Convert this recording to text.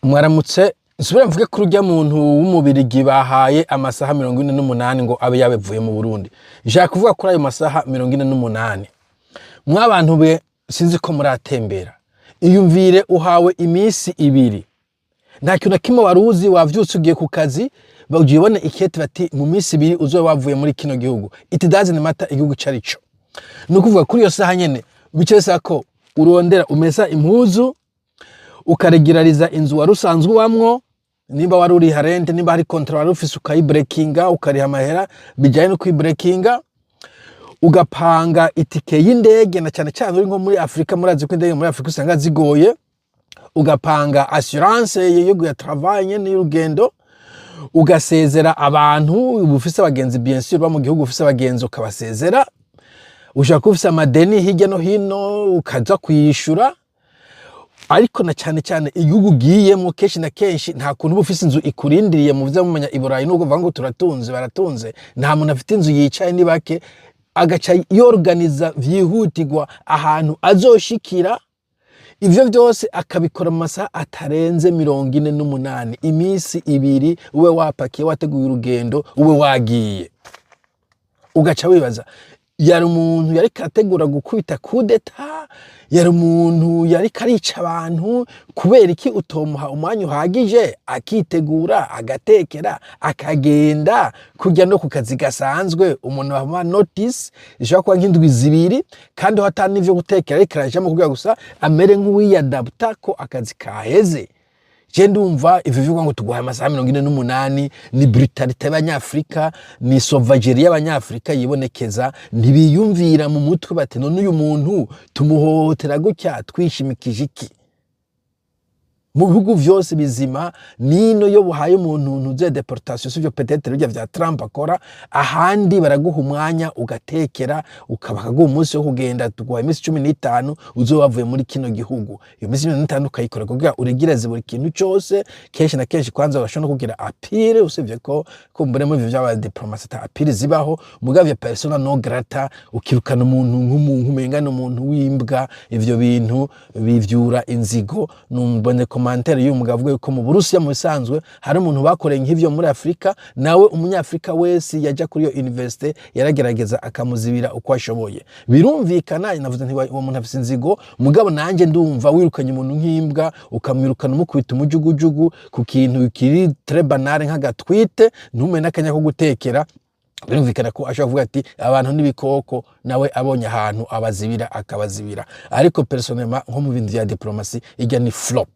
Mwaramutse nsubira mvuge kuri urya muntu w'umubirigi bahaye amasaha 48 ngo abe yabevuye mu Burundi. Nshaka kuvuga kuri ayo masaha 48. Mwabantu be sinzi ko muratembera. Iyumvire uhawe imisi ibiri. Nta kintu kimwe waruzi wavyutse ugiye ku kazi bagibone ikete bati mu misi ibiri uzobe wavuye muri kino gihugu. It doesn't matter igihugu carico. Nukuvuga kuri yo saha nyene bicesa ko urondera umesa impuzu ukaregirariza inzu warusanzwe wamwo nimba wari uri harente nimba hari kontra wari ufise ukayibreakinga ukariha amahera bijyanye no kwibreakinga ugapanga itike y'indege na cyane cyane uri nko muri Afrika murazi ko indege muri Afrika usanga zigoye ugapanga assurance yo ya travail nyene y'urugendo ugasezera abantu ubufise abagenzi bien sûr ba mu gihugu ufise abagenzi ukabasezera ushaka ufise amadeni hirya no hino ukaza kwishura ariko na cyane igihugu giyemo keshi na kenshi nta kuntu bufise inzu ikurindiriye mu vyo mumenya iburayi nuko vango turatunze baratunze nta muntu afite inzu yicaye ni bake agaca yorganiza vyihutirwa ahantu azoshikira ivyo vyose akabikora mu masaha atarenze 48 imisi ibiri uwe wapakiye wateguye urugendo uwe wagiye ugaca wibaza yari umuntu yari kategura gukubita kudeta yari umuntu yari karica abantu kubera iki utomuha umwanya uhagije akitegura agatekera akagenda kujya no ku kazi gasanzwe umuntu bama notice ishaka kwa nk'indwi zibiri kandi hatani ivyo gutekera ariko arajamo kugira gusa amere nk'uwiyadapta ko akazi kaheze. Je ndumva ivyo bivuga ngo tuguhaye amasaha 48 ni brutalite y'abanyafrika ni sauvagerie y'abanyafrika yibonekeza ntibiyumvira mu mutwe bati none uyu muntu tumuhotera gutya twishimikije iki mu bihugu vyose bizima nino yo buhaye umuntu ntuze deportation sivyo peut-être bijya vya Trump akora ahandi baraguha umwanya ugatekera ukabakaguha umunsi wo kugenda tuguha imisi 15 uzobavuye muri kino gihugu iyo misi 15 ukayikora kugira urigireze buri kintu cyose kenshi na kenshi kwanza bashobora kugira appeal usivye ko kumbure mu vya diplomatie appeal zibaho mugavye persona non grata ukirukana umuntu nk'umengana umuntu w'imbwa ivyo bintu bivyura inzigo numbone commentaire y'umugabo avuga ko mu Burusiya mu bisanzwe hari umuntu bakoreye nk'ivyo muri Afrika nawe umunyafrika wese yaja kuri yo university yaragerageza akamuzibira uko ashoboye birumvikana navuze nti uwo muntu afise inzigo mugabo nanje ndumva wirukanye umuntu nk'imbwa ukamwirukana umukubita umujugujugu ku kintu kiri très banal nk'agatwite ntume nakanya ko gutekera birumvikana ko ashaka kuvuga ati abantu nibikoko nawe abonye ahantu abazibira akabazibira ariko personnellement nko mu bindi bya diplomacy ijya ni flop.